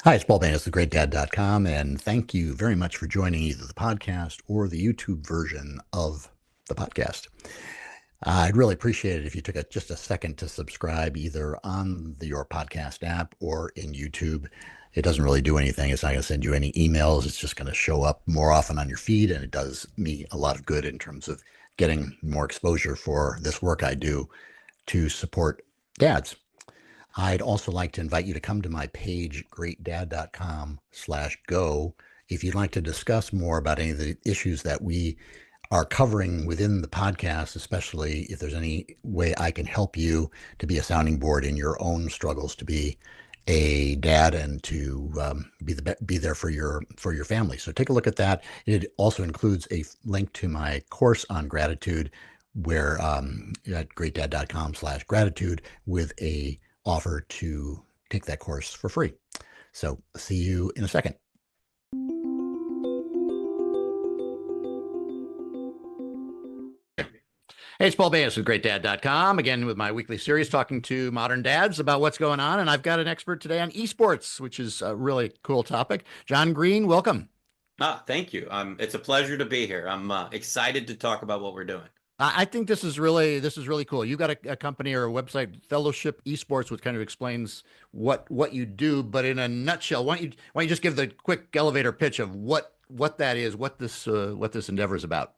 Hi, it's Paul Banis, GreatDad.com, and thank you very much for joining either the podcast or the YouTube version of the podcast. I'd really appreciate it if you took just a second to subscribe either on your podcast app or in YouTube. It doesn't really do anything. It's not going to send you any emails. It's just going to show up more often on your feed, and it does me a lot of good in terms of getting more exposure for this work I do to support dads. I'd also like to invite you to come to my page, GreatDad.com/go, if you'd like to discuss more about any of the issues that we are covering within the podcast, especially if there's any way I can help you to be a sounding board in your own struggles to be a dad and to be there for your family. So take a look at that. It also includes a link to my course on gratitude, where at GreatDad.com/gratitude with a offer to take that course for free. So see you in a second. Hey, it's Paul Banis with GreatDad.com, again with my weekly series talking to modern dads about what's going on. And I've got an expert today on esports, which is a really cool topic. John Green, welcome. Thank you. It's a pleasure to be here. I'm excited to talk about what we're doing. I think this is really cool. You got a company or a website, Fellowship Esports, which kind of explains what you do, but in a nutshell, why don't you just give the quick elevator pitch of what that is, what this endeavor is about?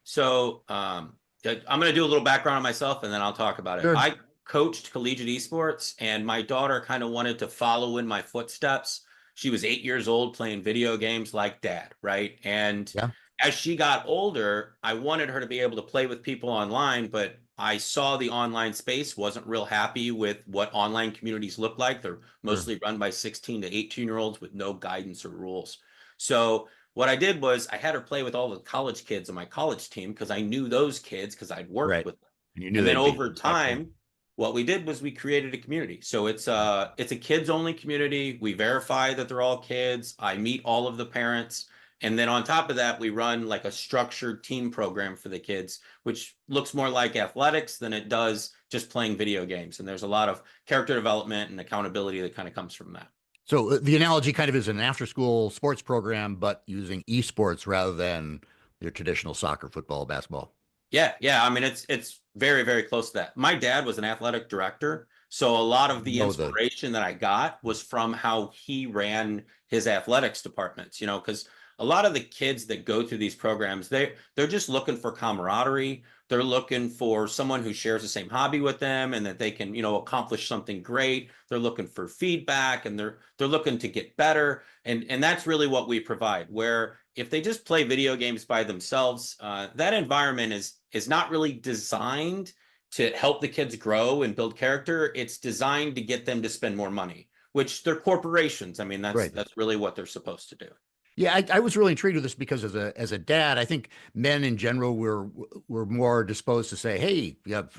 So I'm going to do a little background on myself, and then I'll talk about it. Sure. I coached collegiate esports, and my daughter kind of wanted to follow in my footsteps. She was 8 years old playing video games like dad, right? And Yeah. as she got older, I wanted her to be able to play with people online, but I saw the online space, wasn't real happy with what online communities look like. They're Sure. mostly run by 16 to 18-year-olds with no guidance or rules. So what I did was I had her play with all the college kids on my college team because I knew those kids because I'd worked Right. with them. And you knew And then they'd be over excellent. time, what we did was we created a community. So it's a kids only community. We verify that they're all kids. I meet all of the parents. And then on top of that, we run like a structured team program for the kids, which looks more like athletics than it does just playing video games. And there's a lot of character development and accountability that kind of comes from that. So the analogy kind of is an after-school sports program, but using esports rather than your traditional soccer, football, basketball. Yeah. I mean, it's very, very close to that. My dad was an athletic director, so a lot of the No, the inspiration that I got was from how he ran his athletics departments. Because a lot of the kids that go through these programs, they're just looking for camaraderie. They're looking for someone who shares the same hobby with them and that they can, accomplish something great. They're looking for feedback and they're looking to get better. And that's really what we provide, where if they just play video games by themselves, that environment is not really designed to help the kids grow and build character. It's designed to get them to spend more money, which they're corporations. I mean, that's right. that's really what they're supposed to do. Yeah, I was really intrigued with this because as a dad, I think men in general were more disposed to say, "Hey, you have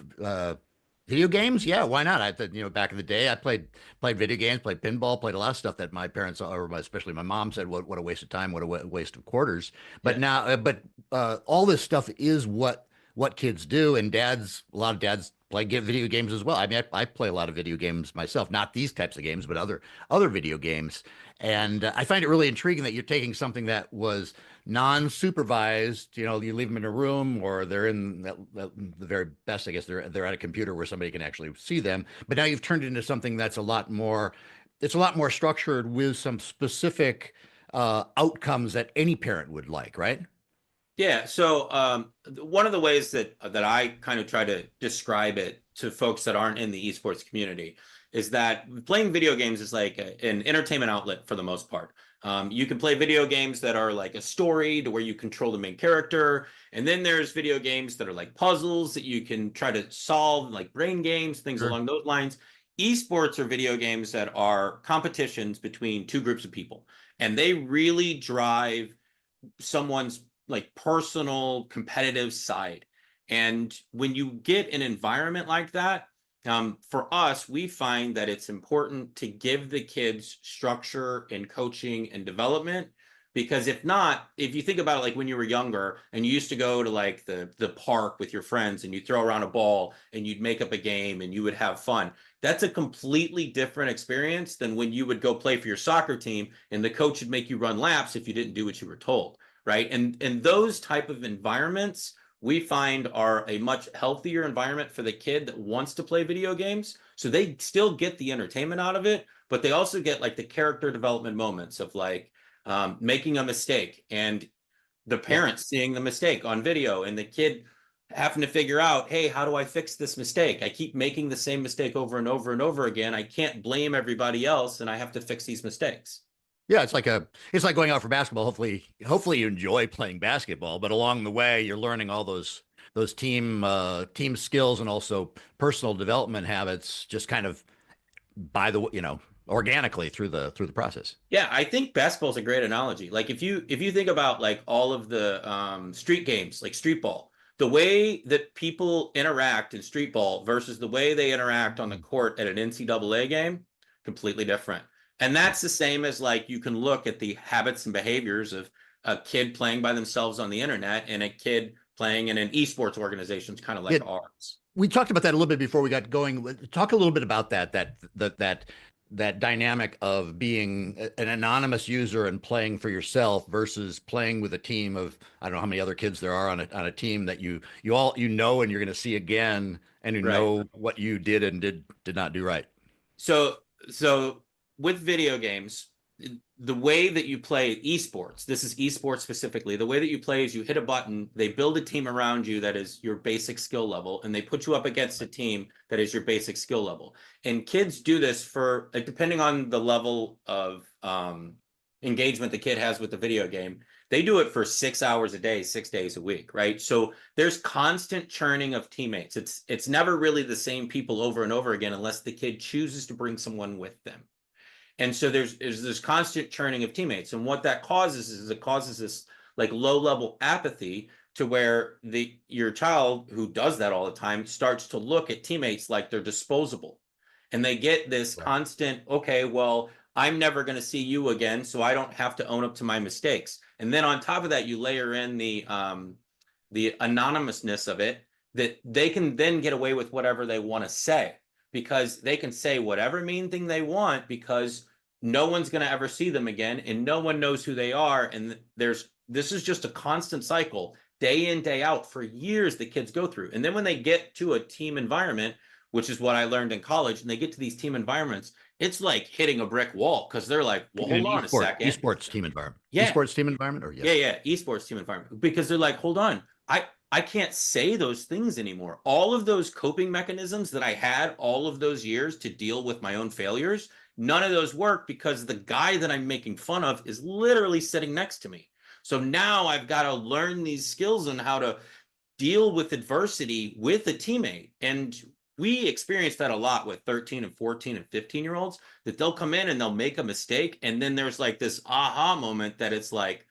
video games? Yeah, why not?" Back in the day, I played video games, played pinball, played a lot of stuff that my parents, or especially my mom, said, "What a waste of time, what a waste of quarters." But Yeah. now, all this stuff is what kids do, and a lot of dads get video games as well. I mean, I play a lot of video games myself, not these types of games, but other video games. And I find it really intriguing that you're taking something that was non-supervised. You leave them in a room, or they're in the very best, I guess they're at a computer where somebody can actually see them. But now you've turned it into something that's it's a lot more structured with some specific outcomes that any parent would like, right? Yeah. So one of the ways that I kind of try to describe it to folks that aren't in the esports community is that playing video games is like an entertainment outlet for the most part. You can play video games that are like a story to where you control the main character, and then there's video games that are like puzzles that you can try to solve, like brain games, things Sure. along those lines. Esports are video games that are competitions between two groups of people, and they really drive someone's like personal competitive side. And when you get an environment like that, for us, we find that it's important to give the kids structure and coaching and development Because if not, if you think about it, like when you were younger and you used to go to like the park with your friends and you throw around a ball and you'd make up a game and you would have fun. That's a completely different experience than when you would go play for your soccer team and the coach would make you run laps if you didn't do what you were told, right? And those type of environments we find are a much healthier environment for the kid that wants to play video games. So they still get the entertainment out of it, but they also get like the character development moments of like making a mistake and the parents seeing the mistake on video and the kid having to figure out, hey, how do I fix this mistake? I keep making the same mistake over and over and over again. I can't blame everybody else and I have to fix these mistakes. Yeah, it's like going out for basketball. Hopefully you enjoy playing basketball, but along the way you're learning all those team skills and also personal development habits just kind of by the organically through the process. Yeah, I think basketball is a great analogy. Like if you think about like all of the street games, like street ball, the way that people interact in street ball versus the way they interact on the court at an NCAA game, completely different. And that's the same as like you can look at the habits and behaviors of a kid playing by themselves on the internet and a kid playing in an esports organization, kind of like ours. We talked about that a little bit before we got going. Talk a little bit about that dynamic of being an anonymous user and playing for yourself versus playing with a team of, I don't know how many other kids there are on a team that you all and you're going to see again and you know what you did and did not do right. So with video games, the way that you play esports, this is esports specifically, the way that you play is you hit a button, they build a team around you that is your basic skill level, and they put you up against a team that is your basic skill level. And kids do this for, depending on the level of engagement the kid has with the video game, they do it for 6 hours a day, 6 days a week, right? So there's constant churning of teammates. It's never really the same people over and over again unless the kid chooses to bring someone with them. And so there's this constant churning of teammates. And what that causes is it causes this like low level apathy to where your child who does that all the time starts to look at teammates like they're disposable. And they get this constant, okay, well, I'm never going to see you again, so I don't have to own up to my mistakes. And then on top of that, you layer in the anonymousness of it, that they can then get away with whatever they want to say, because they can say whatever mean thing they want because no one's going to ever see them again and no one knows who they are. And this is just a constant cycle, day in, day out, for years the kids go through. And then when they get to a team environment, which is what I learned in college, and they get to these team environments, it's like hitting a brick wall because they're like, well, hold on a second. Esports team environment. Yeah. Esports team environment or yes. Yeah. Esports team environment. Because they're like, hold on. I can't say those things anymore. All of those coping mechanisms that I had all of those years to deal with my own failures, none of those work because the guy that I'm making fun of is literally sitting next to me. So now I've got to learn these skills on how to deal with adversity with a teammate. And we experience that a lot with 13 and 14 and 15-year-olds, that they'll come in and they'll make a mistake. And then there's like this aha moment that it's like,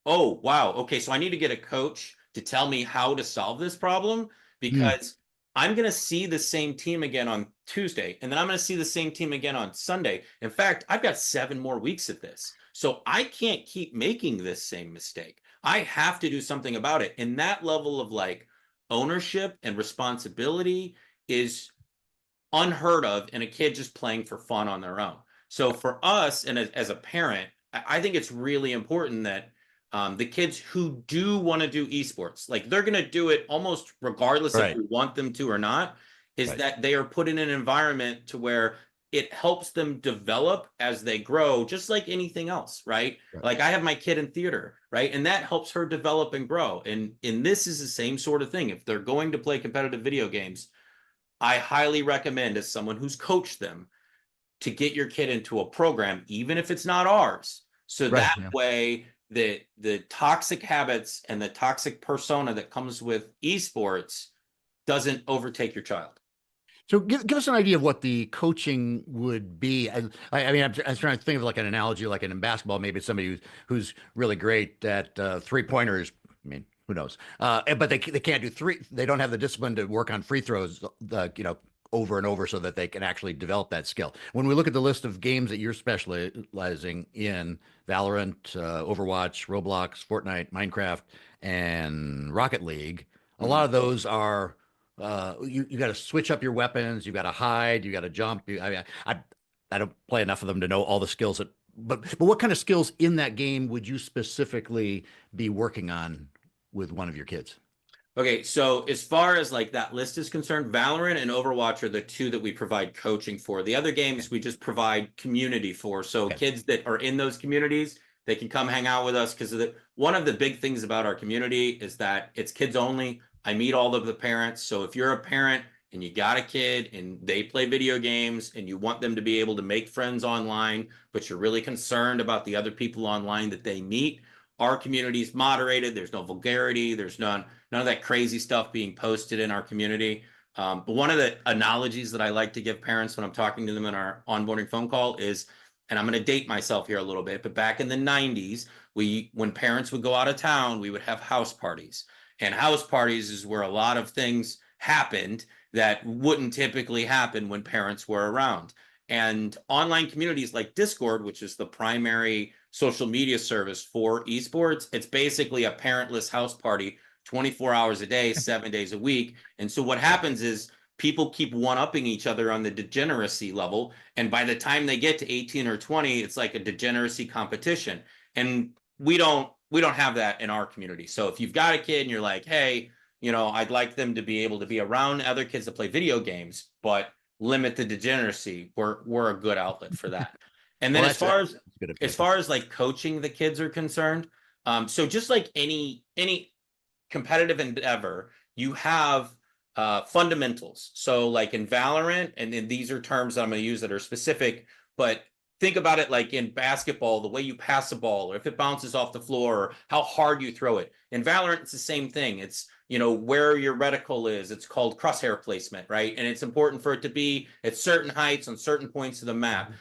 oh, wow, okay, so I need to get a coach to tell me how to solve this problem, because I'm going to see the same team again on Tuesday, and then I'm going to see the same team again on Sunday. In fact, I've got 7 more weeks of this. So I can't keep making this same mistake. I have to do something about it. And that level of like ownership and responsibility is unheard of in a kid just playing for fun on their own. So for us, and as a parent, I think it's really important that the kids who do want to do esports, like they're going to do it almost regardless if we want them to or not, is that they are put in an environment to where it helps them develop as they grow, just like anything else, right? Like I have my kid in theater, right? And that helps her develop and grow. And this is the same sort of thing. If they're going to play competitive video games, I highly recommend, as someone who's coached them, to get your kid into a program, even if it's not ours. So that way the toxic habits and the toxic persona that comes with esports doesn't overtake your child. So give us an idea of what the coaching would be. I mean, I'm trying to think of like an analogy, like in basketball, maybe it's somebody who's really great at 3-pointers. I mean, who knows? But they can't do they don't have the discipline to work on free throws, over and over so that they can actually develop that skill. When we look at the list of games that you're specializing in, Valorant, Overwatch, Roblox, Fortnite, Minecraft, and Rocket League, a lot of those are you got to switch up your weapons, you got to hide, you got to jump. I don't play enough of them to know all the skills that. But what kind of skills in that game would you specifically be working on with one of your kids? Okay, so as far as like that list is concerned, Valorant and Overwatch are the two that we provide coaching for. The other games we just provide community for. So Okay. kids that are in those communities, they can come hang out with us because one of the big things about our community is that it's kids only. I meet all of the parents. So if you're a parent and you got a kid and they play video games and you want them to be able to make friends online, but you're really concerned about the other people online that they meet, our community is moderated. There's no vulgarity. There's none of that crazy stuff being posted in our community. But one of the analogies that I like to give parents when I'm talking to them in our onboarding phone call is, and I'm going to date myself here a little bit, but back in the 90s, when parents would go out of town, we would have house parties. And house parties is where a lot of things happened that wouldn't typically happen when parents were around. And online communities like Discord, which is the primary social media service for esports, it's basically a parentless house party 24 hours a day, 7 days a week. And so what happens is people keep one-upping each other on the degeneracy level. And by the time they get to 18 or 20, it's like a degeneracy competition. And we don't have that in our community. So if you've got a kid and you're like, hey, I'd like them to be able to be around other kids that play video games, but limit the degeneracy, we're a good outlet for that. And then Well, as far as like coaching the kids are concerned, so just like any competitive endeavor, you have fundamentals. So like in Valorant, and then these are terms that I'm going to use that are specific, but think about it like in basketball, the way you pass a ball, or if it bounces off the floor, or how hard you throw it. In Valorant, it's the same thing. It's, where your reticle is. It's called crosshair placement, right? And it's important for it to be at certain heights on certain points of the map.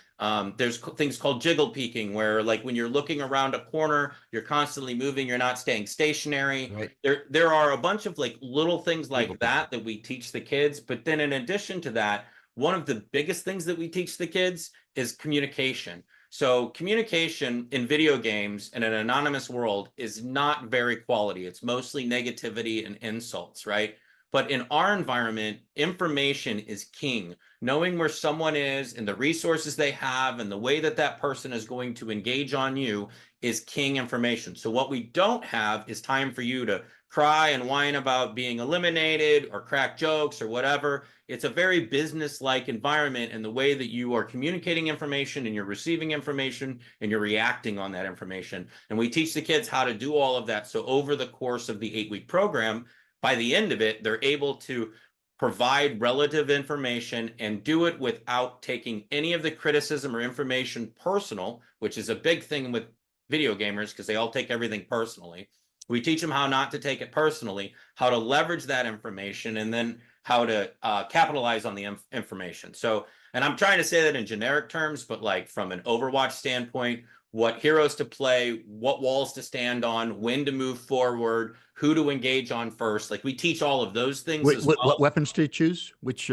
There's things called jiggle peeking, where like when you're looking around a corner, you're constantly moving, you're not staying stationary. Right. There are a bunch of like little things like that we teach the kids. But then in addition to that, one of the biggest things that we teach the kids is communication. So communication in video games in an anonymous world is not very quality. It's mostly negativity and insults, right? But in our environment, information is king. Knowing where someone is and the resources they have and the way that that person is going to engage on you is king information. So what we don't have is time for you to cry and whine about being eliminated or crack jokes or whatever. It's a very business-like environment in the way that you are communicating information and you're receiving information and you're reacting on that information. And we teach the kids how to do all of that. So over the course of the 8-week program, by the end of it, they're able to provide relative information and do it without taking any of the criticism or information personal, which is a big thing with video gamers because they all take everything personally. We teach them how not to take it personally, how to leverage that information, and then how to capitalize on the information. So, and I'm trying to say that in generic terms, but like from an Overwatch standpoint, what heroes to play, what walls to stand on, when to move forward, who to engage on first. Like we teach all of those things as well. What weapons do you choose? Which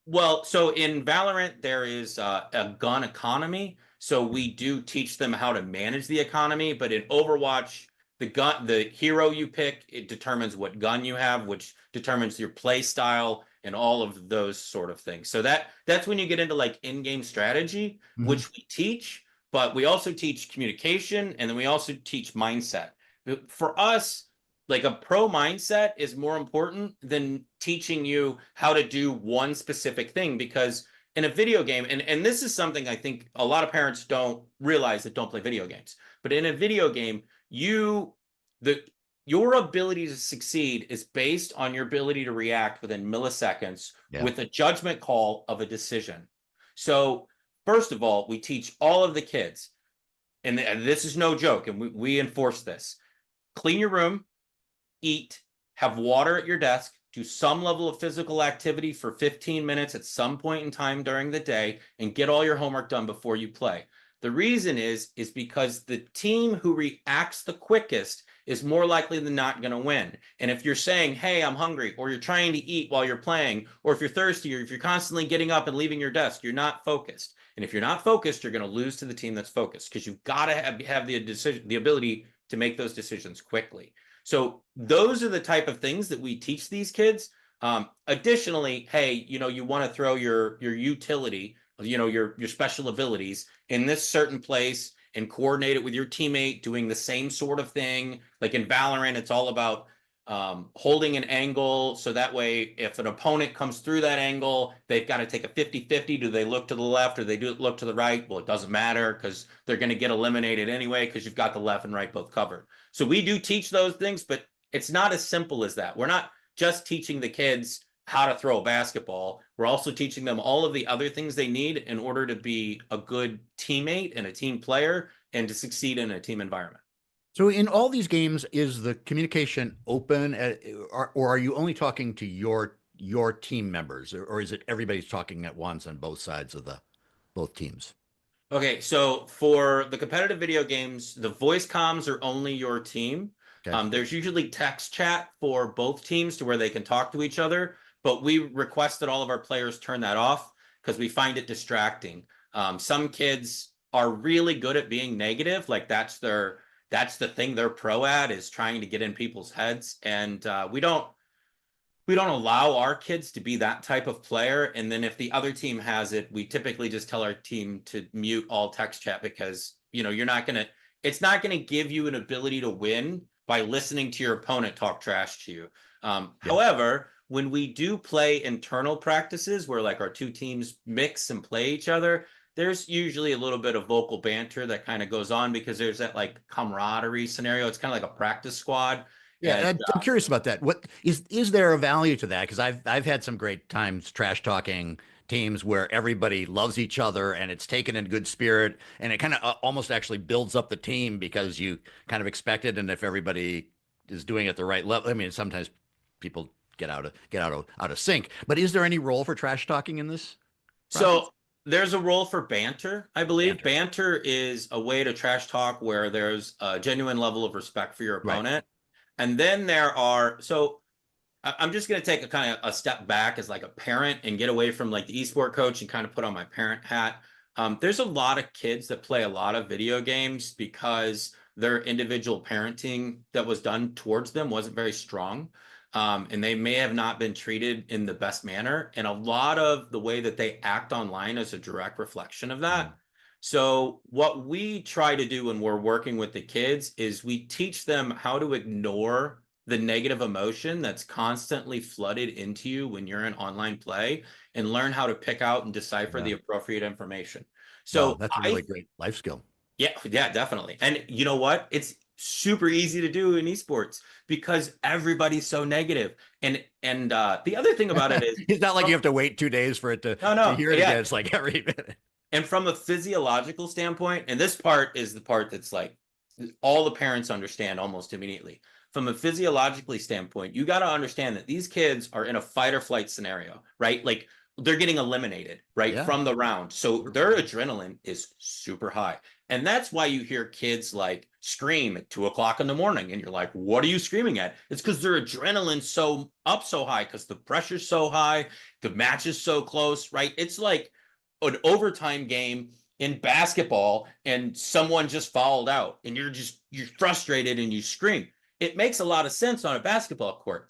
Well, so in Valorant, there is a gun economy. So we do teach them how to manage the economy. But in Overwatch, the hero you pick, it determines what gun you have, which determines your play style and all of those sort of things. So that's when you get into like in-game strategy, which we teach, but we also teach communication, and then we also teach mindset. For us, like a pro mindset is more important than teaching you how to do one specific thing, because in a video game, and this is something I think a lot of parents don't realize that don't play video games, but in a video game, your ability to succeed is based on your ability to react within milliseconds with a judgment call of a decision. So first of all, we teach all of the kids, and this is no joke, and we enforce this: clean your room, eat, have water at your desk, do some level of physical activity for 15 minutes at some point in time during the day, and get all your homework done before you play. The reason is because the team who reacts the quickest is more likely than not going to win. And if you're saying, hey, I'm hungry, or you're trying to eat while you're playing, or if you're thirsty, or if you're constantly getting up and leaving your desk, you're not focused. And if you're not focused, you're going to lose to the team that's focused, because you've got to have the ability to make those decisions quickly. So those are the type of things that we teach these kids. Additionally, hey, you want to throw your utility, your special abilities in this certain place and coordinate it with your teammate doing the same sort of thing. Like in Valorant, it's all about holding an angle. So that way, if an opponent comes through that angle, they've got to take a 50-50. Do they look to the left or they do look to the right? Well, it doesn't matter, because they're going to get eliminated anyway, because you've got the left and right both covered. So we do teach those things, but it's not as simple as that. We're not just teaching the kids how to throw a basketball. We're also teaching them all of the other things they need in order to be a good teammate and a team player and to succeed in a team environment. So in all these games, is the communication open, or are you only talking to your team members, or is it everybody's talking at once on both sides of both teams? Okay, so for the competitive video games, the voice comms are only your team. Okay. There's usually text chat for both teams to where they can talk to each other, but we request that all of our players turn that off because we find it distracting. Some kids are really good at being negative, like that's the thing they're pro at, is trying to get in people's heads, and we don't allow our kids to be that type of player. And then if the other team has it, we typically just tell our team to mute all text chat, because it's not gonna give you an ability to win by listening to your opponent talk trash to you. However, when we do play internal practices where like our two teams mix and play each other, there's usually a little bit of vocal banter that kind of goes on, because there's that like camaraderie scenario. It's kind of like a practice squad. Yeah, And I'm curious about that. What is there a value to that? Because I've had some great times trash talking teams where everybody loves each other and it's taken in good spirit, and it kind of almost actually builds up the team because you kind of expect it, and if everybody is doing it at the right level, I mean, sometimes people get out of sync. But is there any role for trash talking in this process? so there's a role for banter, I believe. Banter. Banter is a way to trash talk where there's a genuine level of respect for your Right. opponent. And then I'm just going to take a kind of a step back as like a parent and get away from like the esport coach and kind of put on my parent hat. There's a lot of kids that play a lot of video games because their individual parenting that was done towards them wasn't very strong. And they may have not been treated in the best manner. And a lot of the way that they act online is a direct reflection of that. So what we try to do when we're working with the kids is we teach them how to ignore the negative emotion that's constantly flooded into you when you're in online play, and learn how to pick out and decipher the appropriate information. Wow, So that's a really great life skill. yeah, definitely. And you know what? It's super easy to do in esports because everybody's so negative. And the other thing about it is It's not like you have to wait 2 days for it to hear it yeah. again. It's like every minute. And from a physiological standpoint, and this part is the part that's like all the parents understand almost immediately. From a physiologically standpoint, you got to understand that these kids are in a fight or flight scenario, right? Like they're getting eliminated, right, from the round. So their adrenaline is super high. And that's why you hear kids like scream at 2 o'clock in the morning. And you're like, what are you screaming at? It's because their adrenaline's so high, because the pressure's so high, the match is so close, right? It's like an overtime game in basketball and someone just fouled out and you're frustrated and you scream. It makes a lot of sense on a basketball court,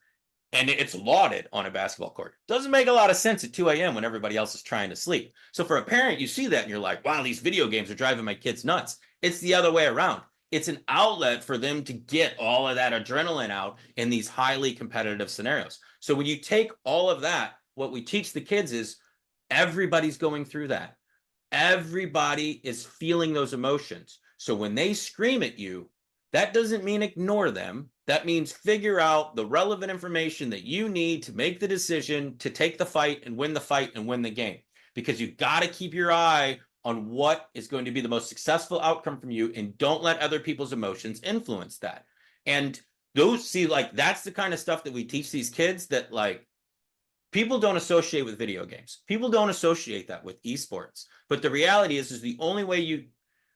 and it's lauded on a basketball court. Doesn't make a lot of sense at 2 a.m. when everybody else is trying to sleep. So for a parent, you see that and you're like, wow, these video games are driving my kids nuts. It's the other way around. It's an outlet for them to get all of that adrenaline out in these highly competitive scenarios. So when you take all of that, what we teach the kids is everybody's going through that. Everybody is feeling those emotions. So when they scream at you, that doesn't mean ignore them. That means figure out the relevant information that you need to make the decision to take the fight and win the game. Because you've got to keep your eye on what is going to be the most successful outcome from you, and don't let other people's emotions influence that. And that's the kind of stuff that we teach these kids, that like people don't associate with video games. People don't associate that with esports. But the reality is the only way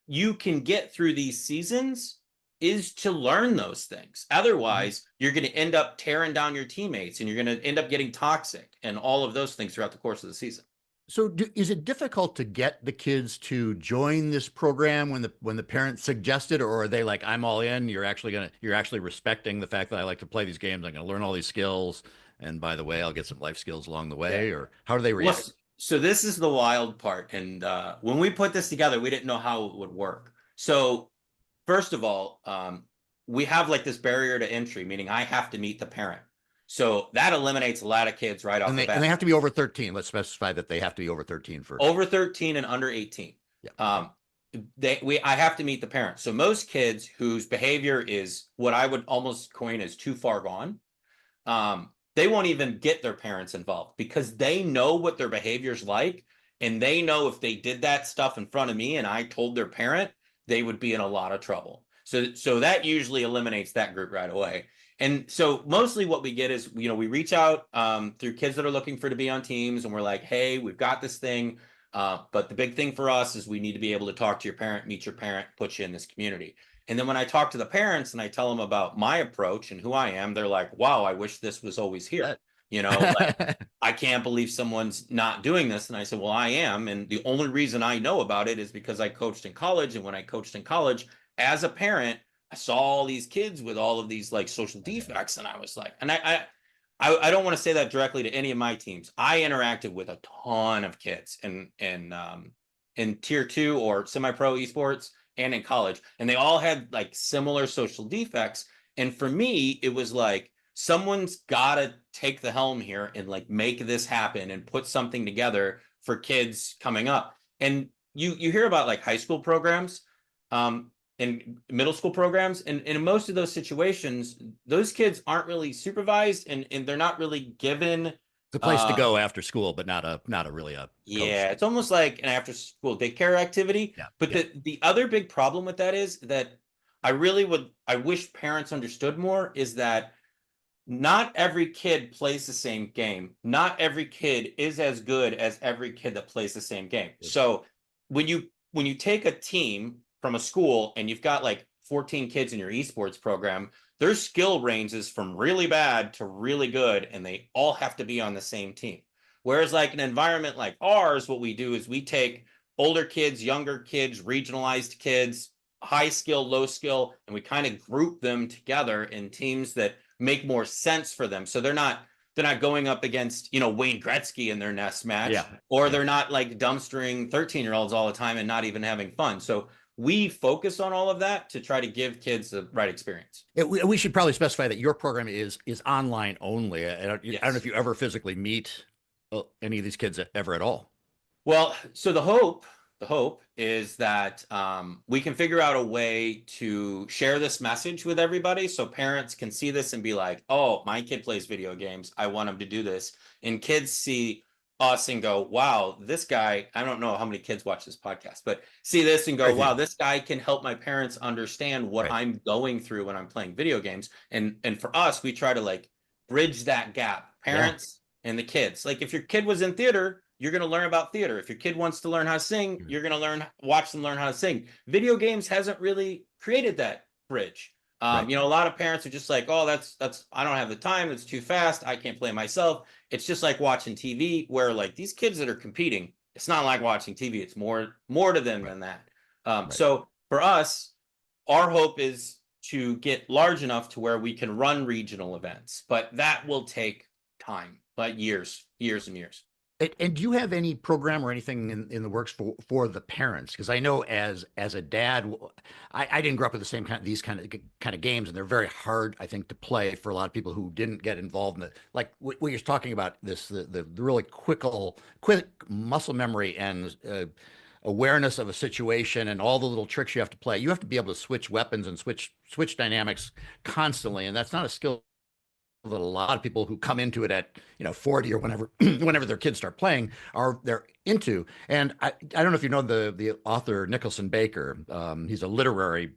you can get through these seasons is to learn those things. Otherwise, you're going to end up tearing down your teammates and you're going to end up getting toxic and all of those things throughout the course of the season. So is it difficult to get the kids to join this program when the parents suggest it, or are they like, I'm all in, you're actually respecting the fact that I like to play these games, I'm gonna learn all these skills, and by the way, I'll get some life skills along the way, or how do they react? Well, so this is the wild part. And when we put this together, we didn't know how it would work. So first of all, we have like this barrier to entry, meaning I have to meet the parent. So that eliminates a lot of kids right off the bat. And they have to be over 13. Let's specify that they have to be over 13 first. Over 13 and under 18. Yeah. I have to meet the parents. So most kids whose behavior is what I would almost coin as too far gone, they won't even get their parents involved because they know what their behavior's like. And they know if they did that stuff in front of me and I told their parent, they would be in a lot of trouble. So that usually eliminates that group right away. And so mostly what we get is, we reach out through kids that are looking to be on teams, and we're like, hey, we've got this thing. But the big thing for us is we need to be able to talk to your parent, meet your parent, put you in this community. And then when I talk to the parents and I tell them about my approach and who I am, they're like, wow, I wish this was always here. Like, I can't believe someone's not doing this. And I said, well, I am. And the only reason I know about it is because I coached in college. And when I coached in college, as a parent, I saw all these kids with all of these like social defects. And I was like, and I don't want to say that directly to any of my teams. I interacted with a ton of kids in tier 2 or semi-pro esports and in college. And they all had like similar social defects. And for me, it was like, someone's got to take the helm here and like make this happen and put something together for kids coming up. And you hear about like high school programs and middle school programs. And in most of those situations, those kids aren't really supervised and they're not really given the place to go after school, but not a really a coach. It's almost like an after school daycare activity. Yeah, but the other big problem with that is that I wish parents understood more is that not every kid plays the same game. Not every kid is as good as every kid that plays the same game. So when you take a team from a school and you've got like 14 kids in your esports program, their skill ranges from really bad to really good, and they all have to be on the same team. Whereas like an environment like ours, what we do is we take older kids, younger kids, regionalized kids, high skill, low skill, and we kind of group them together in teams that make more sense for them. So they're not going up against, Wayne Gretzky in their nest match, or they're not like dumpstering 13-year-olds all the time and not even having fun. So we focus on all of that to try to give kids the right experience. We should probably specify that your program is online only. I don't know if you ever physically meet any of these kids ever at all. Well, so the hope is that we can figure out a way to share this message with everybody so parents can see this and be like, oh, my kid plays video games, I want him to do this. And kids see us and go, wow, this guy, I don't know how many kids watch this podcast, but see this and go, wow, this guy can help my parents understand what I'm going through when I'm playing video games. And for us, we try to like bridge that gap, parents and the kids. Like if your kid was in theater, you're going to learn about theater. If your kid wants to learn how to sing, you're going to watch them learn how to sing. Video games hasn't really created that bridge. A lot of parents are just like, oh, that's, I don't have the time. It's too fast. I can't play myself. It's just like watching TV where like these kids that are competing, it's not like watching TV. It's more to them than that. So for us, our hope is to get large enough to where we can run regional events, but that will take time, like years and years. And do you have any program or anything in the works for the parents? Because I know as a dad, I didn't grow up with the same these kind of games, and they're very hard, I think, to play for a lot of people who didn't get involved in like what you're talking about, the really quick muscle memory and awareness of a situation and all the little tricks you have to play. You have to be able to switch weapons and switch dynamics constantly, and that's not a skill that a lot of people who come into it at 40 or whenever their kids start playing they're into. And I don't know if you know the author Nicholson Baker. He's a literary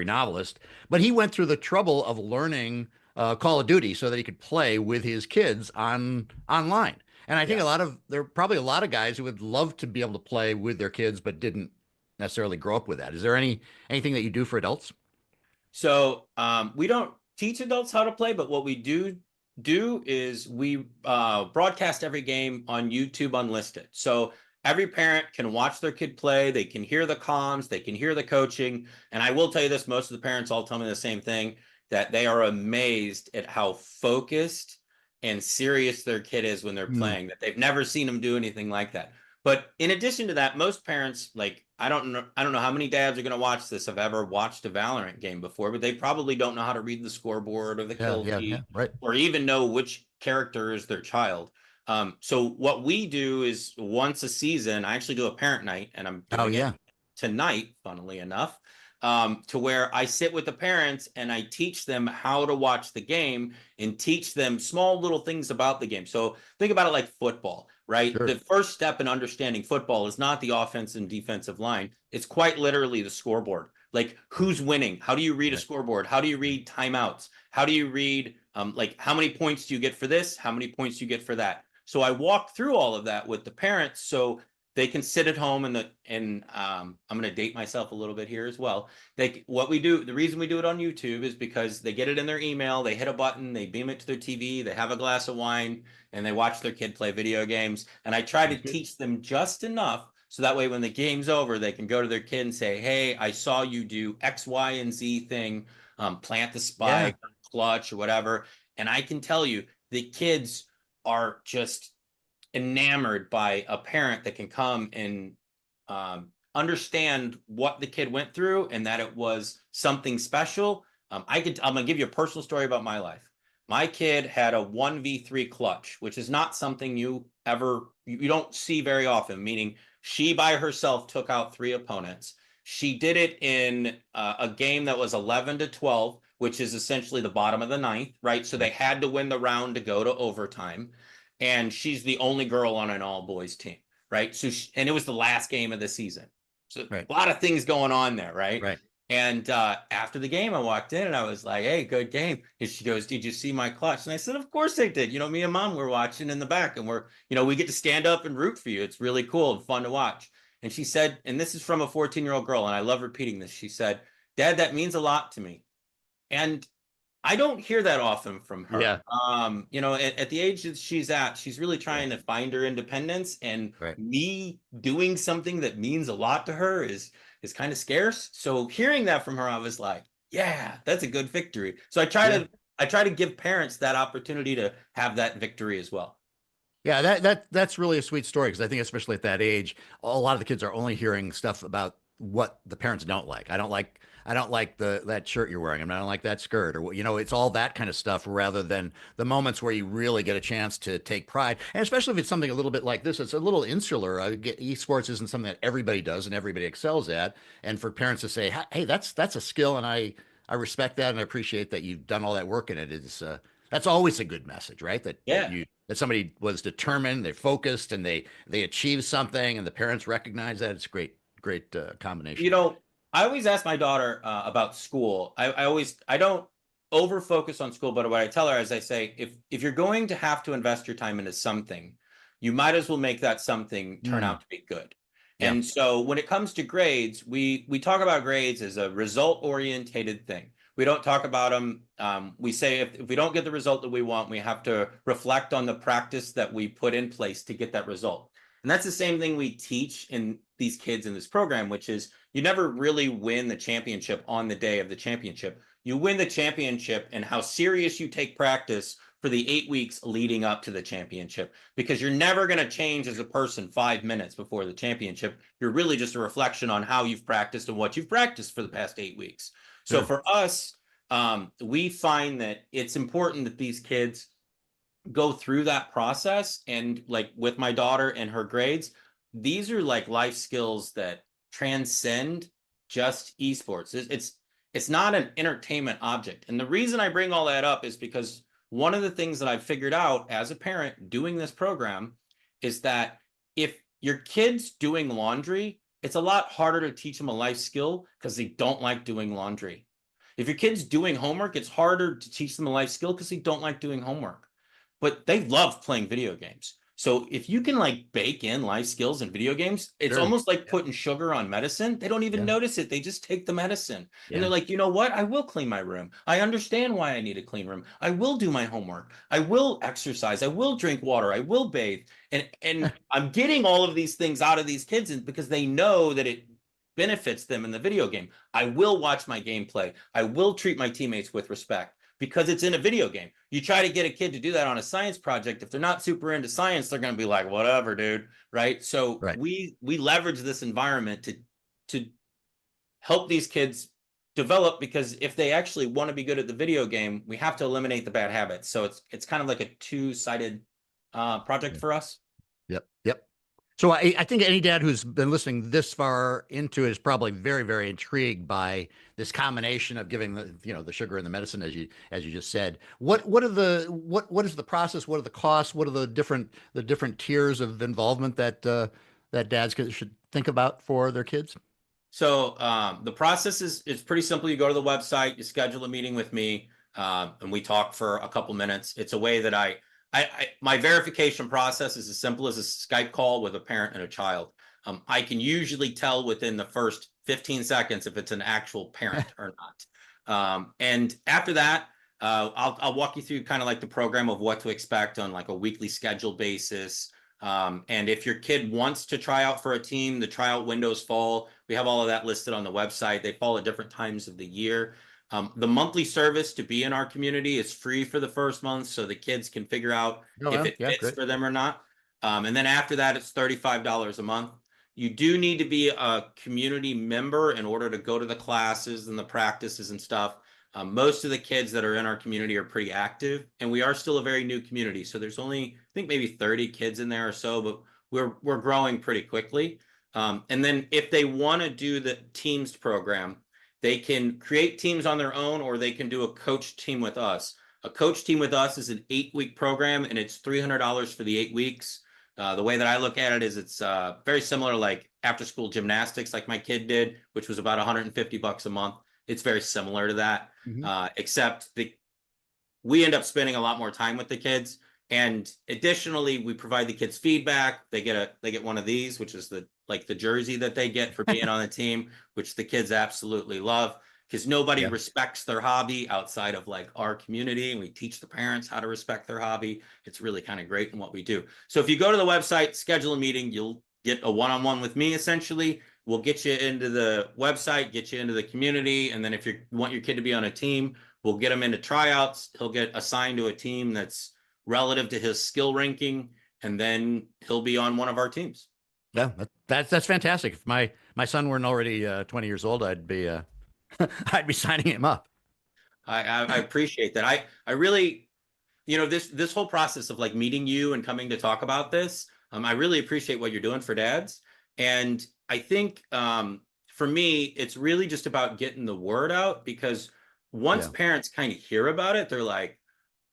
novelist, but he went through the trouble of learning Call of Duty so that he could play with his kids online. And I think there are probably a lot of guys who would love to be able to play with their kids but didn't necessarily grow up with that. Is there anything that you do for adults? So we don't teach adults how to play, but what we do is we broadcast every game on YouTube unlisted. So every parent can watch their kid play. They can hear the comms. They can hear the coaching. And I will tell you this, most of the parents all tell me the same thing, that they are amazed at how focused and serious their kid is when they're playing, that they've never seen them do anything like that. But in addition to that, most parents, like, I don't know how many dads are going to watch this have ever watched a Valorant game before, but they probably don't know how to read the scoreboard or the Yeah, kill yeah, yeah, feed, right. or even know which character is their child. So what we do is once a season, I actually do a parent night, and I'm Oh doing it yeah, tonight, funnily enough, to where I sit with the parents and I teach them how to watch the game and teach them small little things about the game. So think about it like football, right? sure. The first step in understanding football is not the offense and defensive line. It's quite literally the scoreboard. Like, who's winning? How do you read a Right. scoreboard? How do you read timeouts? How do you read, like, how many points do you get for this? How many points do you get for that? So I walk through all of that with the parents, so they can sit at home and I'm going to date myself a little bit here as well. What we do, the reason we do it on YouTube is because they get it in their email, they hit a button, they beam it to their TV, they have a glass of wine, and they watch their kid play video games. And I try to teach them just enough so that way when the game's over, they can go to their kid and say, hey, I saw you do X, Y, and Z thing, plant the Yeah, spike, clutch, or whatever. And I can tell you, the kids are just enamored by a parent that can come and understand what the kid went through and that it was something special. I'm gonna give you a personal story about my life. My kid had a 1v3 clutch, which is not something you don't see very often, meaning she by herself took out 3 opponents. She did it in a game that was 11-12, which is essentially the bottom of the ninth, right? So they had to win the round to go to overtime, and she's the only girl on an all boys team, right? So and it was the last game of the season, so right, a lot of things going on there, right? right. And after the game, I walked in and I was like, "Hey, good game." And she goes, "Did you see my clutch?" And I said, "Of course I did. You know, me and Mom were watching in the back, and we get to stand up and root for you. It's really cool and fun to watch." And she said, and this is from a 14-year-old girl, and I love repeating this. She said, "Dad, that means a lot to me." And I don't hear that often from her. Yeah, At the age that she's at, she's really yeah, trying to find her independence, and right. me doing something that means a lot to her is kind of scarce. So hearing that from her, I was like, yeah, that's a good victory. So Yeah. I try to give parents that opportunity to have that victory as well. Yeah, that's really a sweet story because I think especially at that age, a lot of the kids are only hearing stuff about what the parents don't like. I don't like that shirt you're wearing. I don't like that skirt or it's all that kind of stuff rather than the moments where you really get a chance to take pride. And especially if it's something a little bit like this, it's a little insular. Esports isn't something that everybody does and everybody excels at. And for parents to say, "Hey, that's a skill," and I respect that and I appreciate that you've done all that work in it. That's always a good message, right? Yeah. That somebody was determined, they're focused, and they achieved something, and the parents recognize that. It's a great You combination. know, I always ask my daughter about school. I don't over focus on school, but what I tell her is I say, if you're going to have to invest your time into something, you might as well make that something turn Mm, out to be good. yeah, And so when it comes to grades, we talk about grades as a result orientated thing. We don't talk about them. We say if we don't get the result that we want, we have to reflect on the practice that we put in place to get that result. And that's the same thing we teach in these kids in this program, which is you never really win the championship on the day of the championship. You win the championship and how serious you take practice for the 8 weeks leading up to the championship, because you're never going to change as a person 5 minutes before the championship. You're really just a reflection on how you've practiced and what you've practiced for the past 8 weeks. So sure. for us, we find that it's important that these kids go through that process. And like with my daughter and her grades, these are like life skills that transcend just esports. It's not an entertainment object. And the reason I bring all that up is because one of the things that I've figured out as a parent doing this program is that if your kid's doing laundry, it's a lot harder to teach them a life skill because they don't like doing laundry. If your kid's doing homework, it's harder to teach them a life skill because they don't like doing homework, but they love playing video games. So if you can like bake in life skills in video games, it's Sure. almost like putting sugar on medicine. They don't even Yeah. notice it. They just take the medicine. And they're Yeah. like, you know what? I will clean my room. I understand why I need a clean room. I will do my homework. I will exercise. I will drink water. I will bathe. And I'm getting all of these things out of these kids because they know that it benefits them in the video game. I will watch my gameplay. I will treat my teammates with respect because it's in a video game. You try to get a kid to do that on a science project. If they're not super into science, they're going to be like, whatever, dude. Right. So Right. we leverage this environment to help these kids develop, because if they actually want to be good at the video game, we have to eliminate the bad habits. So it's kind of like a two-sided project for us. Yep. Yep. So I think any dad who's been listening this far into it is probably very, very intrigued by this combination of giving the sugar and the medicine, as you just said. What is the process? What are the costs? What are the different tiers of involvement that dads should think about for their kids? So the process is pretty simple. You go to the website, you schedule a meeting with me, and we talk for a couple minutes. It's a way that my verification process is as simple as a Skype call with a parent and a child. I can usually tell within the first 15 seconds if it's an actual parent or not. And after that, I'll walk you through kind of like the program of what to expect on like a weekly schedule basis. And if your kid wants to try out for a team, the tryout windows fall. We have all of that listed on the website. They fall at different times of the year. The monthly service to be in our community is free for the first month, so the kids can figure out Oh, if well, it yeah, fits great. for them or not. And then after that, it's $35 a month. You do need to be a community member in order to go to the classes and the practices and stuff. Most of the kids that are in our community are pretty active, and we are still a very new community. So there's only, I think, maybe 30 kids in there or so, but we're growing pretty quickly. And then if they want to do the teams program, they can create teams on their own, or they can do a coach team with us. A coach team with us is an 8-week program, and it's $300 for the 8 weeks. The way that I look at it is it's very similar, like after school gymnastics, like my kid did, which was about $150 a month. It's very similar to that, Mhm. except we end up spending a lot more time with the kids. And additionally, we provide the kids feedback. They get one of these, which is the jersey that they get for being on the team, which the kids absolutely love, because nobody Yeah. respects their hobby outside of like our community, and we teach the parents how to respect their hobby. It's really kind of great in what we do. So if you go to the website, schedule a meeting, you'll get a one-on-one with me. Essentially, we'll get you into the website, get you into the community, and then if you want your kid to be on a team, we'll get him into tryouts. He'll get assigned to a team that's relative to his skill ranking, and then he'll be on one of our teams. Yeah, that's fantastic. If my son weren't already 20 years old, I'd be I'd be signing him up. I appreciate that. I really, this whole process of like meeting you and coming to talk about this, I really appreciate what you're doing for dads. And I think for me, it's really just about getting the word out, because once Yeah. parents kind of hear about it, they're like,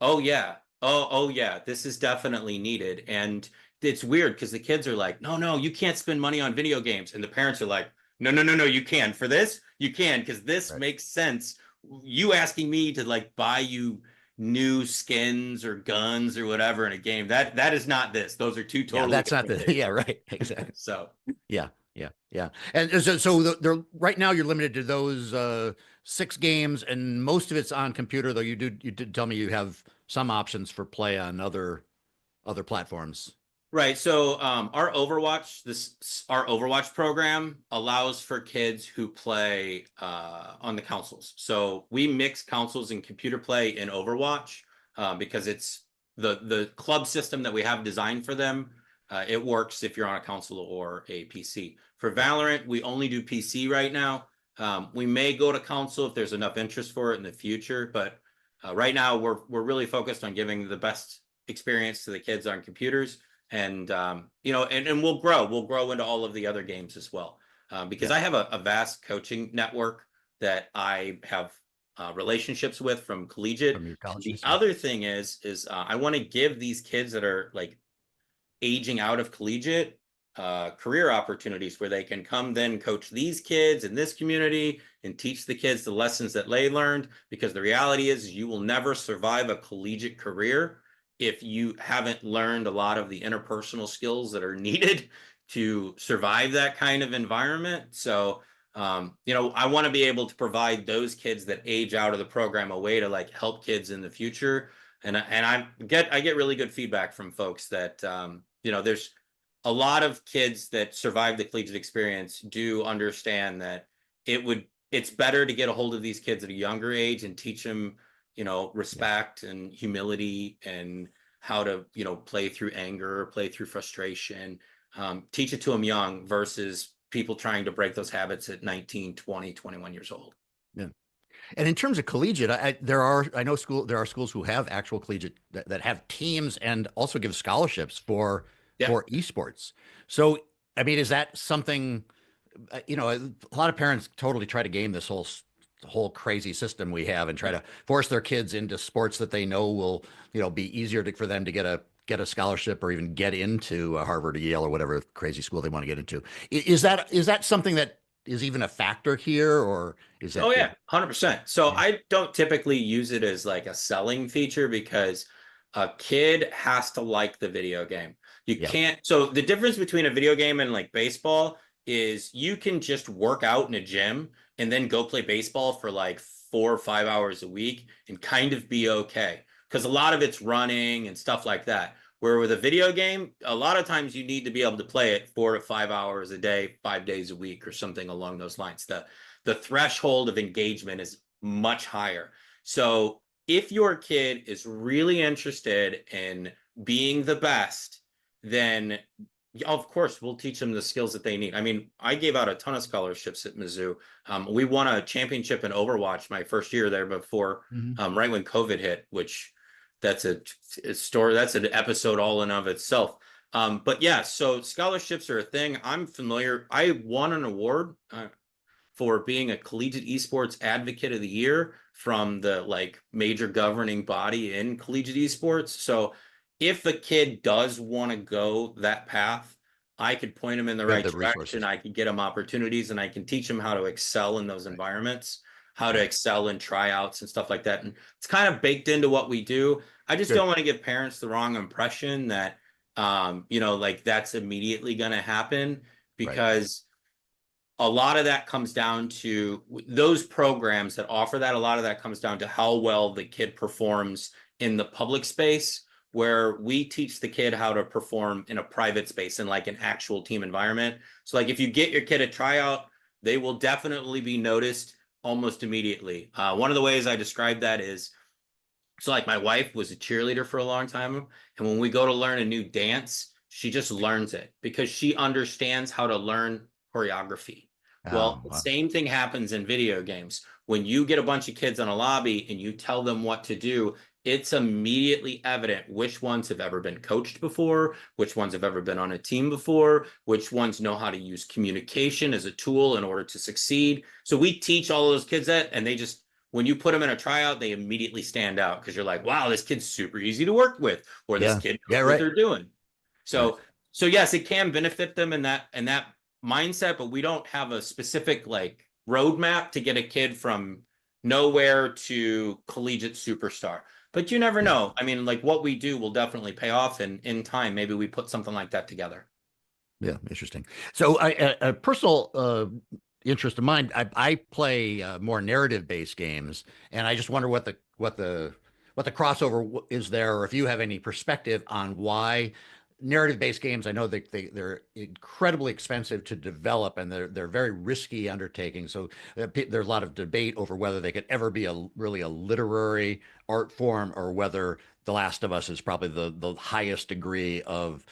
oh yeah, oh yeah, this is definitely needed. And it's weird because the kids are like, no, you can't spend money on video games, and the parents are like, no, you can. For this you can, because this Right. makes sense. You asking me to like buy you new skins or guns or whatever in a game, that is not this. Those are two Yeah, totally that's not different the things. yeah, right. Exactly. So Yeah, yeah, yeah. And they're right now you're limited to those 6 games, and most of it's on computer. Though you did tell me you have some options for play on other platforms. right. So our Overwatch program allows for kids who play on the consoles. So we mix consoles and computer play in Overwatch because it's the club system that we have designed for them. It works if you're on a console or a PC. For Yeah, Valorant, we only do PC right now. We may go to console if there's enough interest for it in the future, but right now we're really focused on giving the best experience to the kids on computers. And and we'll grow into all of the other games as well, because yeah. I have a vast coaching network that I have relationships with from collegiate. From your And the colleges, yeah. other thing is I want to give these kids that are like aging out of collegiate career opportunities where they can come then coach these kids in this community and teach the kids the lessons that they learned, because the reality is you will never survive a collegiate career if you haven't learned a lot of the interpersonal skills that are needed to survive that kind of environment. So, you know, I want to be able to provide those kids that age out of the program a way to like help kids in the future. And I get really good feedback from folks that, you know, there's a lot of kids that survive the collegiate experience do understand that it's better to get a hold of these kids at a younger age and teach them, you know, respect and humility and how to, you know, play through anger, play through frustration, teach it to them young versus people trying to break those habits at 19, 20, 21 years old. Yeah. And in terms of collegiate, I know there are schools who have actual collegiate that have teams and also give scholarships Yeah. for esports. So, I mean, is that something, you know, a lot of parents totally try to game this whole crazy system we have and try to force their kids into sports that they know will, you know, be easier for them to get a scholarship or even get into Harvard or Yale or whatever crazy school they want to get into. Is that something that is even a factor here, or is that? Oh yeah, 100%. So Yeah. I don't typically use it as like a selling feature because a kid has to like the video game. You Yeah. can't. So the difference between a video game and like baseball is you can just work out in a gym and then go play baseball for like 4 or 5 hours a week and kind of be okay. Because a lot of it's running and stuff like that. Where with a video game, a lot of times you need to be able to play it 4 to 5 hours a day, 5 days a week, or something along those lines. The threshold of engagement is much higher. So if your kid is really interested in being the best, then of course we'll teach them the skills that they need. I mean, I gave out a ton of scholarships at Mizzou. We won a championship in Overwatch my first year there before, right when COVID hit, which that's a story. That's an episode all in of itself. But yeah, so scholarships are a thing. I'm familiar. I won an award for being a collegiate esports advocate of the year from the like major governing body in collegiate esports. So if a kid does want to go that path, I could point them in the You have right the direction. resources. I could get them opportunities and I can teach them how to excel in those environments, how to excel in tryouts and stuff like that. And it's kind of baked into what we do. I just Good. don't want to give parents the wrong impression that, you know, like that's immediately going to happen Right. because a lot of that comes down to those programs that offer that. A lot of that comes down to how well the kid performs in the public space, where we teach the kid how to perform in a private space in like an actual team environment. So like if you get your kid a tryout, they will definitely be noticed almost immediately. One of the ways I describe that is, so like my wife was a cheerleader for a long time. And when we go to learn a new dance, she just learns it because she understands how to learn choreography. Well, the Wow. same thing happens in video games. When you get a bunch of kids on a lobby and you tell them what to do, it's immediately evident which ones have ever been coached before, which ones have ever been on a team before, which ones know how to use communication as a tool in order to succeed. So we teach all of those kids that, and they just, when you put them in a tryout, they immediately stand out because you're like, wow, this kid's super easy to work with, or this Yeah. kid Yeah. knows what Right. they're doing. Right. So yes, it can benefit them in that mindset, but we don't have a specific like roadmap to get a kid from nowhere to collegiate superstar. But you never Yeah. know. I mean, like what we do will definitely pay off, and in time, maybe we put something like that together. Yeah. Interesting. So, a personal interest of mine, I play more narrative based games, and I just wonder what the crossover is there, or if you have any perspective on why narrative based games. I know they're incredibly expensive to develop, and they're very risky undertakings. So there's a lot of debate over whether they could ever be really a literary art form, or whether The Last of Us is probably the highest degree of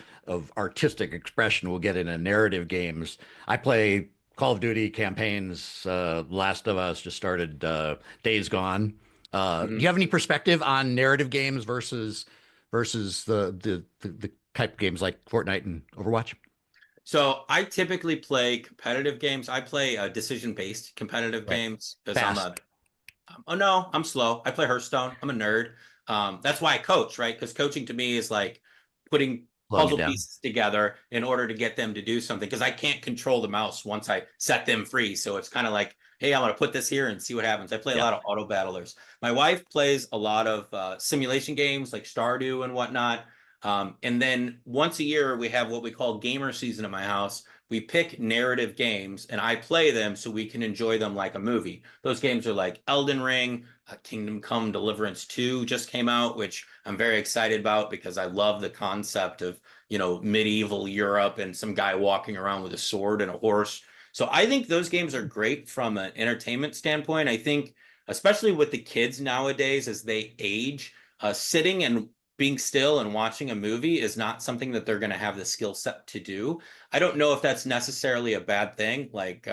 artistic expression we'll get in a narrative games. I play Call of Duty campaigns. Last of Us just started. Days Gone. Do you have any perspective on narrative games versus the type of games like Fortnite and Overwatch? So I typically play competitive games. I play decision-based competitive Right. games because Fast. oh no, I'm slow. I play Hearthstone. I'm a nerd. That's why I coach, right? Because coaching to me is like putting Slowing it puzzle down. pieces together in order to get them to do something. Because I can't control the mouse once I set them free. So it's kind of like hey, I'm going to put this here and see what happens. I play a Yeah. lot of auto battlers. My wife plays a lot of simulation games like Stardew and whatnot. And then once a year, we have what we call gamer season at my house. We pick narrative games and I play them so we can enjoy them like a movie. Those games are like Elden Ring, Kingdom Come Deliverance 2 just came out, which I'm very excited about because I love the concept of, medieval Europe and some guy walking around with a sword and a horse. So I think those games are great from an entertainment standpoint. I think, especially with the kids nowadays as they age, sitting and being still and watching a movie is not something that they're going to have the skill set to do. I don't know if that's necessarily a bad thing. Like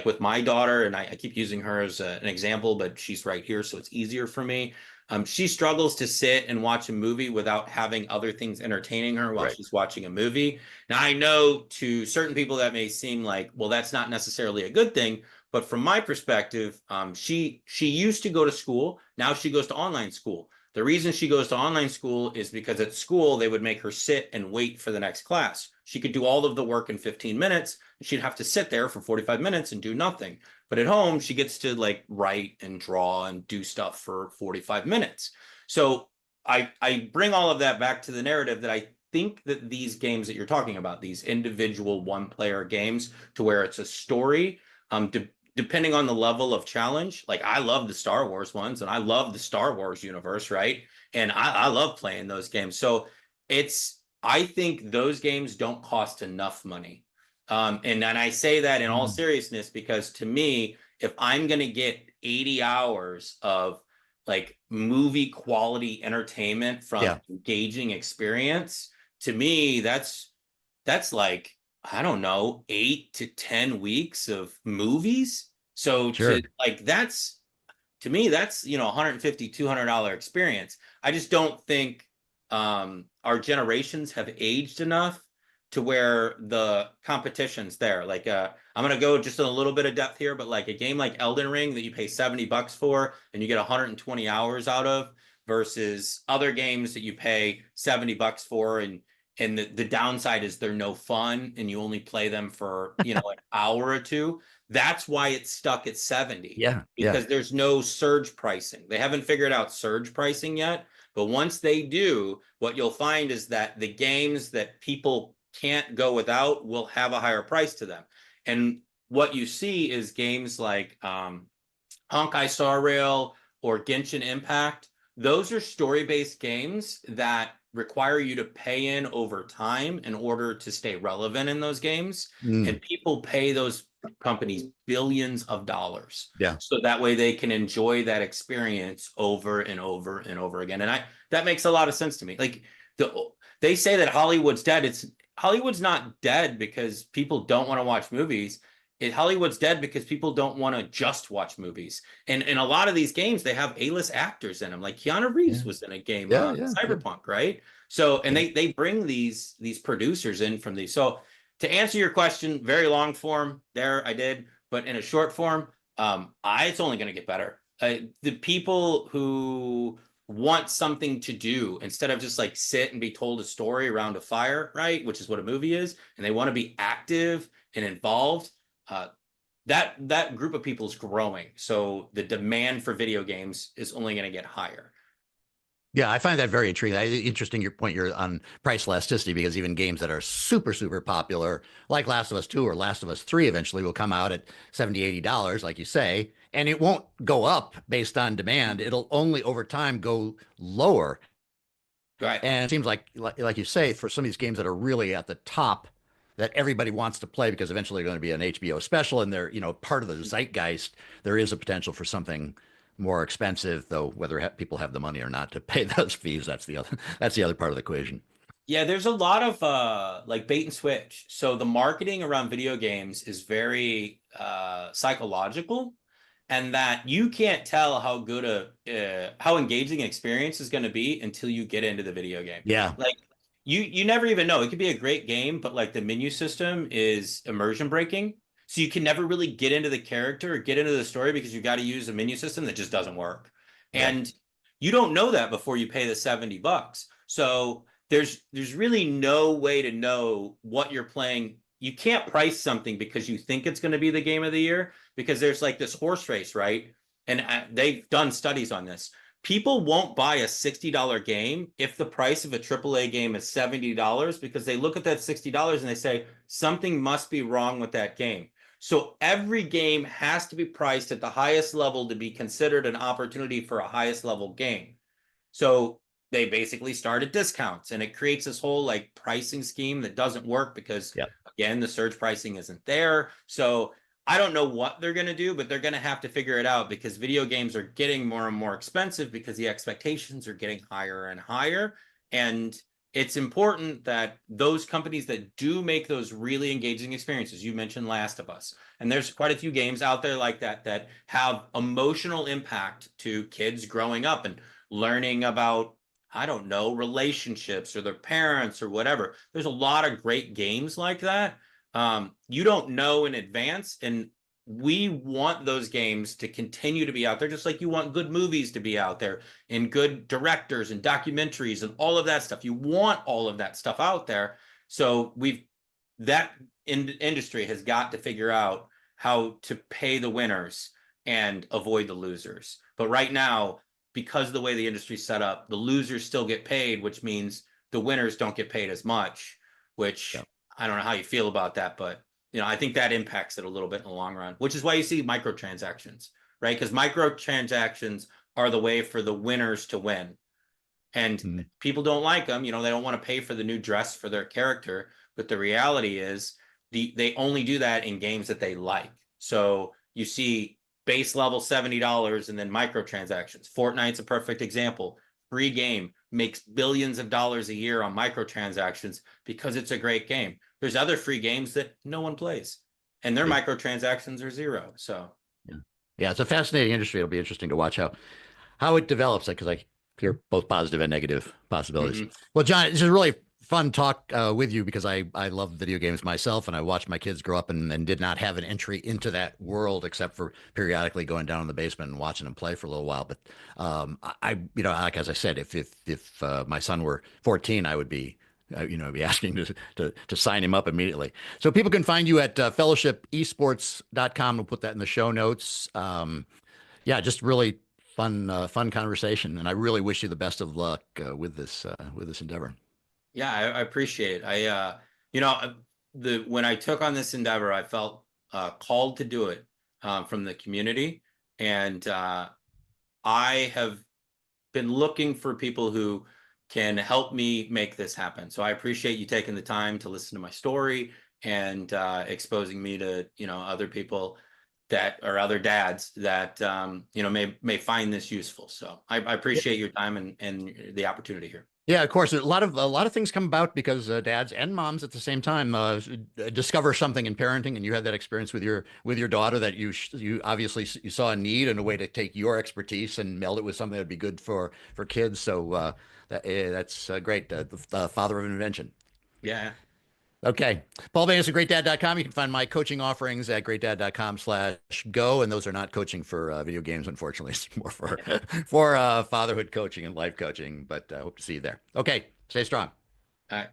with my daughter, and I keep using her as an example, but she's right here, so it's easier for me. She struggles to sit and watch a movie without having other things entertaining her while Right. she's watching a movie. Now, I know to certain people that may seem like, well, that's not necessarily a good thing. But from my perspective, she used to go to school. Now she goes to online school. The reason she goes to online school is because at school, they would make her sit and wait for the next class. She could do all of the work in 15 minutes, and she'd have to sit there for 45 minutes and do nothing. But at home, she gets to like write and draw and do stuff for 45 minutes. So I bring all of that back to the narrative that I think that these games that you're talking about, these individual one-player games to where it's a story, depending on the level of challenge, like I love the Star Wars ones and I love the Star Wars universe, right? And I love playing those games. So I think those games don't cost enough money. And I say that in all seriousness, because to me, if I'm going to get 80 hours of like movie quality entertainment from engaging experience, to me, that's like, I don't know, 8 to 10 weeks of movies. So Sure. to me, that's, $150, $200 experience. I just don't think our generations have aged enough to where the competition's there. Like, I'm going to go just in a little bit of depth here, but like a game like Elden Ring that you pay $70 for and you get 120 hours out of versus other games that you pay $70 for and the downside is they're no fun and you only play them for, an hour or two. That's why it's stuck at 70. Yeah. Because there's no surge pricing. They haven't figured out surge pricing yet. But once they do, what you'll find is that the games that people can't go without will have a higher price to them. And what you see is games like Honkai Star Rail or Genshin Impact. Those are story-based games that require you to pay in over time in order to stay relevant in those games. And people pay those companies billions of dollars. Yeah. So that way they can enjoy that experience over and over and over again. And that makes a lot of sense to me. Like they say that Hollywood's dead. Hollywood's not dead because people don't want to watch movies. Hollywood's dead because people don't want to just watch movies. And in a lot of these games, they have A-list actors in them. Like Keanu Reeves was in a game, Cyberpunk, right? So, and they bring these producers in from these. So to answer your question, very long form there, I did, but in a short form, it's only going to get better. The people who want something to do instead of just like sit and be told a story around a fire, right? Which is what a movie is. And they want to be active and involved. That group of people is growing. So the demand for video games is only going to get higher. Yeah, I find that very intriguing. Interesting your point you're on price elasticity, because even games that are super, super popular, like Last of Us 2 or Last of Us 3, eventually will come out at $70, $80, like you say, and it won't go up based on demand. It'll only over time go lower. Right. And it seems like you say, for some of these games that are really at the top that everybody wants to play because eventually they're going to be an HBO special and they're, part of the zeitgeist, there is a potential for something more expensive, though whether people have the money or not to pay those fees, that's the other part of the equation. Yeah, there's a lot of like bait and switch. So the marketing around video games is very psychological, and that you can't tell how good how engaging an experience is going to be until you get into the video game. Yeah. Like you never even know. It could be a great game, but like the menu system is immersion breaking. So you can never really get into the character or get into the story because you got to use a menu system that just doesn't work. Yeah. And you don't know that before you pay the $70. So there's really no way to know what you're playing you can't price something because you think it's going to be the game of the year, because there's like this horse race, right? And they've done studies on this. People won't buy a $60 game if the price of a AAA game is $70, because they look at that $60 and they say something must be wrong with that game. So every game has to be priced at the highest level to be considered an opportunity for a highest level game. So they basically started discounts, and it creates this whole like pricing scheme that doesn't work because, again, the surge pricing isn't there. So I don't know what they're going to do, but they're going to have to figure it out, because video games are getting more and more expensive because the expectations are getting higher and higher. And it's important that those companies that do make those really engaging experiences, you mentioned Last of Us, and there's quite a few games out there like that that have emotional impact to kids growing up and learning about, I don't know, relationships or their parents or whatever. There's a lot of great games like that. You don't know in advance, and we want those games to continue to be out there, just like you want good movies to be out there and good directors and documentaries and all of that stuff. You want all of that stuff out there. So that industry has got to figure out how to pay the winners and avoid the losers. But right now, because of the way the industry's set up, the losers still get paid, which means the winners don't get paid as much, which I don't know how you feel about that, but I think that impacts it a little bit in the long run, which is why you see microtransactions, right? Because microtransactions are the way for the winners to win. And people don't like them. They don't want to pay for the new dress for their character. But the reality is they only do that in games that they like. So you see base level $70 and then microtransactions. Fortnite's a perfect example. Free game makes billions of dollars a year on microtransactions because it's a great game. There's other free games that no one plays, and their microtransactions are zero. So yeah, it's a fascinating industry. It'll be interesting to watch how it develops, because I hear both positive and negative possibilities. Well, John, it's a really fun talk with you, because I love video games myself, and I watched my kids grow up and did not have an entry into that world except for periodically going down in the basement and watching them play for a little while. But like as I said, if my son were 14, I would be be asking to sign him up immediately. So people can find you at Fellowship Esports.com. We'll put that in the show notes. Just really fun conversation, and I really wish you the best of luck with this endeavor. Yeah, I appreciate it. When I took on this endeavor, I felt called to do it from the community, and I have been looking for people who can help me make this happen. So I appreciate you taking the time to listen to my story and exposing me to other people that are other dads that may find this useful. So I appreciate your time and the opportunity here. Yeah, of course. A lot of things come about because dads and moms at the same time discover something in parenting, and you had that experience with your daughter that you obviously you saw a need and a way to take your expertise and meld it with something that'd be good for kids. So that's great. The father of invention. Yeah. Okay. Paul Baynes at GreatDad.com. You can find my coaching offerings at GreatDad.com/go. And those are not coaching for video games, unfortunately. It's more for fatherhood coaching and life coaching. But I hope to see you there. Okay. Stay strong. All right.